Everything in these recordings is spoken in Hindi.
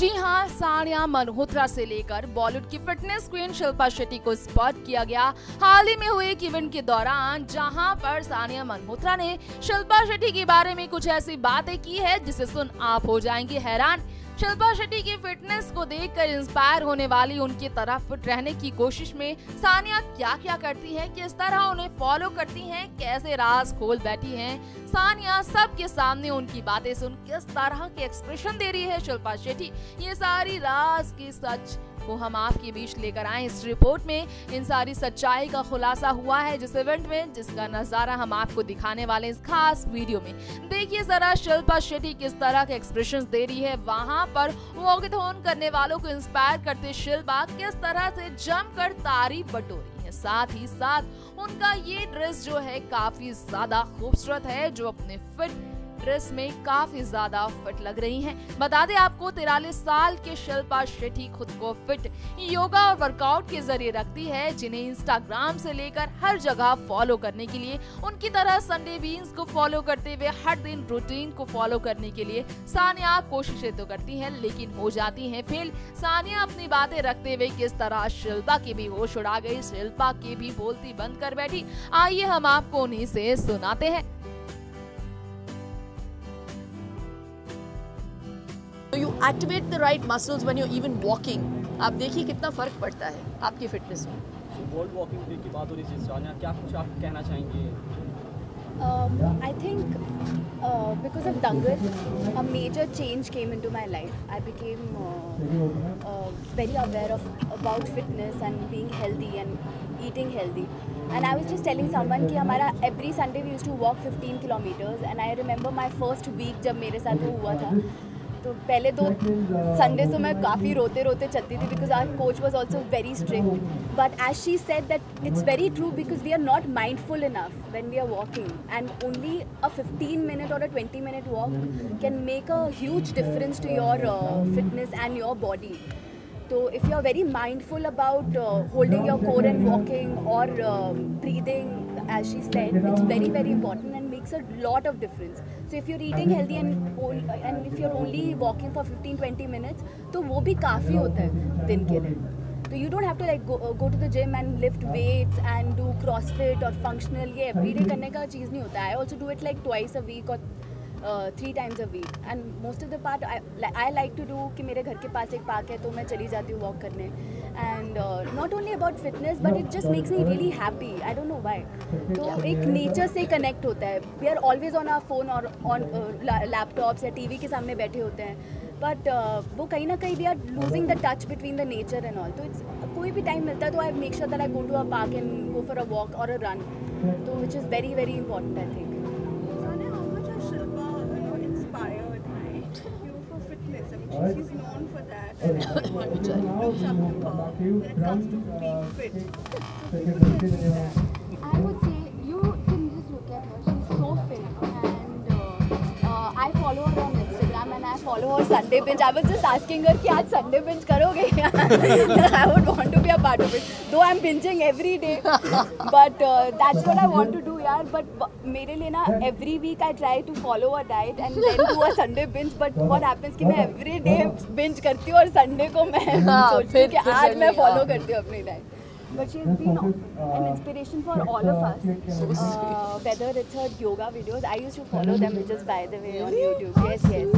जी हाँ, सानिया मल्होत्रा से लेकर बॉलीवुड की फिटनेस क्वीन शिल्पा शेट्टी को स्पॉट किया गया हाल ही में हुए एक इवेंट के दौरान, जहां पर सानिया मल्होत्रा ने शिल्पा शेट्टी के बारे में कुछ ऐसी बातें की है जिसे सुन आप हो जाएंगे हैरान। शिल्पा शेट्टी की फिटनेस को देखकर इंस्पायर होने वाली उनकी तरह फिट रहने की कोशिश में सानिया क्या क्या करती हैं, किस तरह उन्हें फॉलो करती हैं, कैसे राज खोल बैठी हैं सानिया सबके सामने, उनकी बातें सुन किस तरह के एक्सप्रेशन दे रही है शिल्पा शेट्टी, ये सारी राज की सच को हम आपके बीच लेकर आए इस रिपोर्ट में। इन सारी सच्चाई का खुलासा हुआ है जिस इवेंट में, जिसका नजारा हम आपको दिखाने वाले इस खास वीडियो में। देखिए जरा शिल्पा शेट्टी किस तरह के एक्सप्रेशंस दे रही है वहां पर। वॉकथॉन करने वालों को इंस्पायर करते शिल्पा किस तरह से जमकर तारीफ बटोरी है, साथ ही साथ उनका ये ड्रेस जो है काफी ज्यादा खूबसूरत है, जो अपने फिट ड्रेस में काफी ज्यादा फिट लग रही हैं। बता दें आपको 43 साल के शिल्पा शेट्टी खुद को फिट योगा और वर्कआउट के जरिए रखती है, जिन्हें इंस्टाग्राम से लेकर हर जगह फॉलो करने के लिए उनकी तरह संडे बीन्स को फॉलो करते हुए हर दिन रूटीन को फॉलो करने के लिए सानिया कोशिशें तो करती हैं, लेकिन हो जाती हैं फेल। सानिया अपनी बातें रखते हुए किस तरह शिल्पा की भी होश उड़ा गई, शिल्पा की भी बोलती बंद कर बैठी। आइए हम आपको उन्हीं से सुनाते हैं। You activate the right muscles when you're even walking. आप देखिए कितना फर्क पड़ता है आपकी फिटनेस में। वर्ल्ड वॉकिंग डे की बात हो रही है सानिया, क्या कुछ आप कहना चाहेंगे? I think because of Dangal, a major change came into my life. I became very aware about fitness and being healthy and eating healthy. And I was just telling someone कि हमारा every Sunday we used to walk 15 kilometers. And I remember my first week जब मेरे साथ वो हुआ था, तो पहले 2 संडे तो मैं काफ़ी रोते रोते चलती थी because our coach was also very strict, but as she said that it's very true because we are not mindful enough when we are walking and only a 15 minute or a 20 minute walk can make a huge difference to your fitness and your body. So if you are very mindful about holding your core and walking or breathing, as she said, it's very very important and makes a lot of difference. So if you're eating healthy and if you're only walking for 15-20 minutes, तो वो भी काफ़ी होता है दिन के लिए. So you don't have to like go to the gym and lift weights and do CrossFit or functional. ये everyday करने का चीज़ नहीं होता है. I also do it like twice a week or 3 times a week, and most of the part I like to do कि मेरे घर के पास एक पार्क है तो मैं चली जाती हूँ वॉक करने, and not only about fitness but it just makes me really happy. I don't know why. तो एक नेचर से कनेक्ट होता है. We are always on our phone or on laptops या टीवी के सामने बैठे होते हैं, बट वो कहीं ना कहीं we are losing the touch between the nature and all. तो कोई भी टाइम मिलता है तो I make sure that I go to a park and go for a walk or a run, तो which is very very important I think. She's known for that, and everyone looks up to her when it comes to being fit. So people can see that. I would say you can just look at her. She's so fit, and I follow her on Instagram and I follow her Sunday binge. I was just asking her कि आज Sunday binge करोगे? I would want to be a part of it. Though I'm binging every day, but that's what I want to do, यार. But मेरे लिए ना every week I try to follow a diet and then do a Sunday binge. But what happens कि मैं every day binge करती हूँ और Sunday को मैं सोचती हूँ कि आज मैं follow करती हूँ अपनी diet. But she's been an inspiration for all of us. Whether it's her yoga videos, I used to follow them just by the way on YouTube. Yes, yes.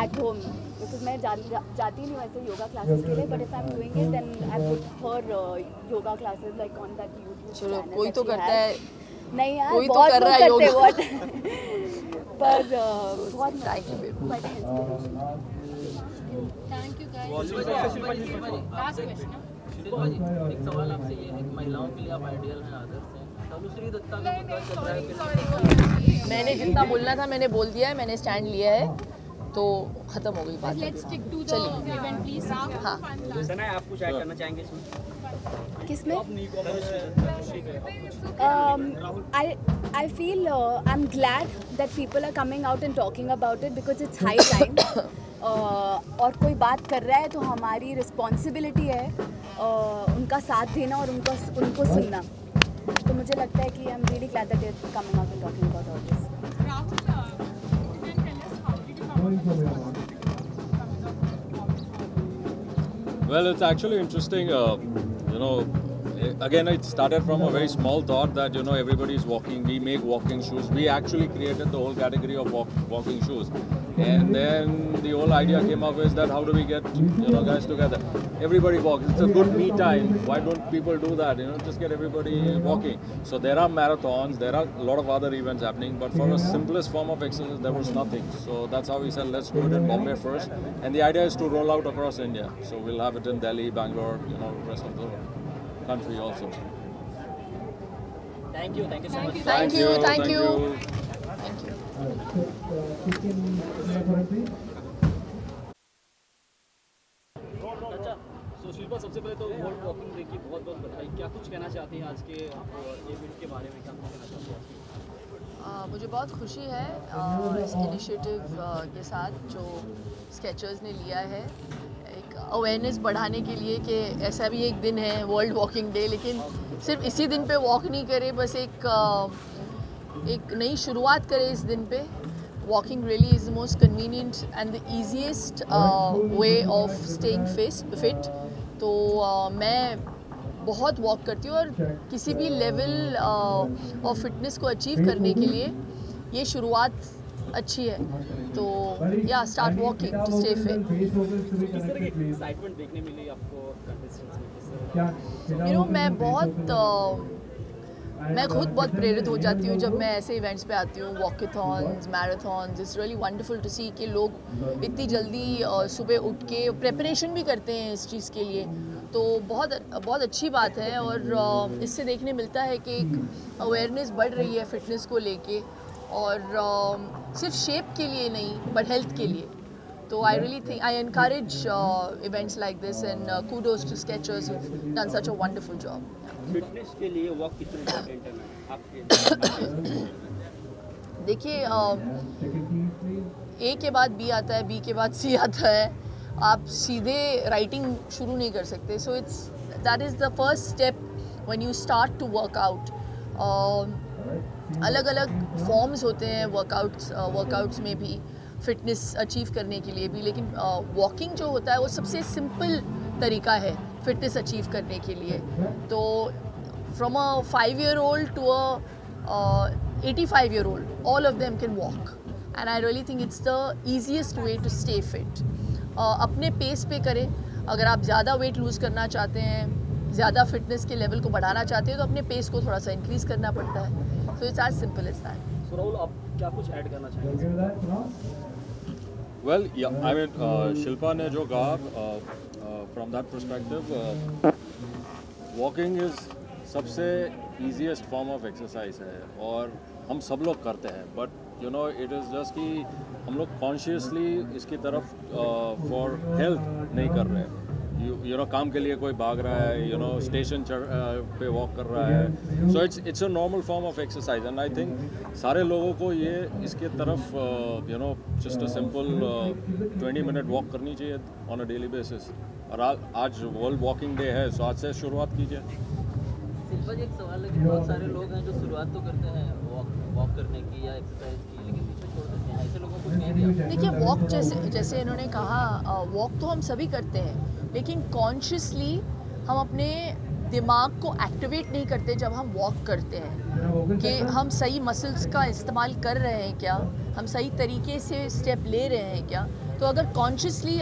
At home, because मैं जाती नहीं वैसे yoga classes के लिए, but if I'm doing it, then I put her yoga classes like on that YouTube चलो channel. कोई तो करता है. नहीं यार, कोई तो बहुत कर लोग रहा है करते योगा. पर बहुत बड़ी inspiration. Thank you guys. Last question एक सवाल आपसे ये है कि महिलाओं के लिए आप आइडियल हैं, आदर्श हैं. तनुश्री दत्ता का मुद्दा चल रहा है. मैंने जितना बोलना था मैंने बोल दिया है, मैंने स्टैंड लिया है, तो खत्म हो गई बात. Let's stick to the event please. हाँ, सना आप कुछ ऐड करना चाहेंगे इसमें? किसमें? Tanushree. I feel I'm glad that people are coming out and talking about it because it's high time. और कोई बात कर रहा है तो हमारी रिस्पॉन्सिबिलिटी है उनका साथ देना और उनको सुनना. तो मुझे लगता है कि I am really glad that it's coming out and talking about all this. Well, it's actually interesting. Again, it started from a very small thought that everybody is walking. We make walking shoes. We actually created the whole category of walking shoes, and then the whole idea came up is that how do we get guys together? Everybody walks. It's a good me time. Why don't people do that? Just get everybody walking. So there are marathons. There are a lot of other events happening, but for the simplest form of exercise, there was nothing. So that's how we said let's do it in Bombay first, and the idea is to roll out across India. So we'll have it in Delhi, Bangalore, rest of the country also. Thank you so much. Thank you. Thank you. अच्छा, so शिल्पा, सबसे पहले तो वर्ल्ड वॉकिंग डे की बहुत बहुत बधाई। क्या कुछ कहना चाहती हैं आज के इवेंट के बारे में? क्या कुछ कहना चाहती हैं? मुझे बहुत खुशी है इस इनिशिएटिव के साथ जो स्केचर्स ने लिया है, एक अवेयरनेस बढ़ाने के लिए कि ऐसा भी एक दिन है वर्ल्ड वॉकिंग डे, लेकिन सिर्फ इसी दिन पे वॉक नहीं करे, बस एक नई शुरुआत करे इस दिन पे। Walking really is the most convenient and the easiest way of staying fit. तो मैं बहुत वॉक करती हूँ और किसी भी लेवल ऑफ फिटनेस को अचीव करने के लिए ये शुरुआत अच्छी है। तो या start walking to stay fit. किस तरह की एक्साइटमेंट देखने मिली आपको कंटेस्टेंट्स में? किस तरह मैं खुद बहुत प्रेरित हो जाती हूँ जब मैं ऐसे इवेंट्स पे आती हूँ, walkathons, marathons. It's really wonderful to see कि लोग इतनी जल्दी सुबह उठ के प्रिपरेशन भी करते हैं इस चीज़ के लिए। तो बहुत अच्छी बात है और इससे देखने मिलता है कि एक अवेयरनेस बढ़ रही है फिटनेस को लेके, और सिर्फ शेप के लिए नहीं बट हेल्थ के लिए। तो I really think I encourage events like this and kudos to Skechers who've done such a wonderful job. Fitness के लिए वॉक कितना इम्पोर्टेंट है आपके? देखिए, ए के बाद बी आता है, बी के बाद सी आता है। आप सीधे राइटिंग शुरू नहीं कर सकते। So that is the first step when you start to work out. अलग अलग फॉर्म्स होते हैं वर्कआउट्स में भी, फिटनेस अचीव करने के लिए भी, लेकिन वॉकिंग जो होता है वो सबसे सिंपल तरीका है फिटनेस अचीव करने के लिए। तो from a 5-year-old to a 85-year-old, all of them can walk, and I really think it's the easiest way to stay fit. अपने पेस पे करें। अगर आप ज़्यादा वेट लूज़ करना चाहते हैं, ज़्यादा फिटनेस के लेवल को बढ़ाना चाहते हैं, तो अपने पेस को थोड़ा सा इंक्रीज़ करना पड़ता है। So it's as simple as that. So Rahul, आप क्या कुछ ऐड करना चाहेंगे? Well, yeah, I mean, Shilpa ने जो कहा, from that perspective, walking is सबसे easiest form of exercise है और हम सब लोग करते हैं, but it is just कि हम लोग consciously इसकी तरफ for health नहीं कर रहे हैं। काम के लिए कोई भाग रहा है, स्टेशन पे वॉक कर रहा है। So it's a normal form of exercise, and I think सारे लोगों को ये इसके तरफ just a simple 20-minute walk करनी चाहिए ऑन अ डेली बेसिस। और आज वर्ल्ड वॉकिंग डे है, सो आज से शुरुआत कीजिए। शिल्पा जी, एक सवाल है कि बहुत सारे लोग हैं जो शुरुआत तो करते हैं वॉक करने की या एक्सरसाइज की, लेकिन बीच में छोड़ देते हैं। ऐसे लोगों को नहीं दिया। देखिए, वॉक जैसे इन्होंने कहा, वॉक तो हम सभी करते हैं, लेकिन कॉन्शियसली हम अपने दिमाग को एक्टिवेट नहीं करते जब हम वॉक करते हैं कि हम सही मसल्स का इस्तेमाल कर रहे हैं क्या, हम सही तरीके से स्टेप ले रहे हैं क्या। तो अगर कॉन्शियसली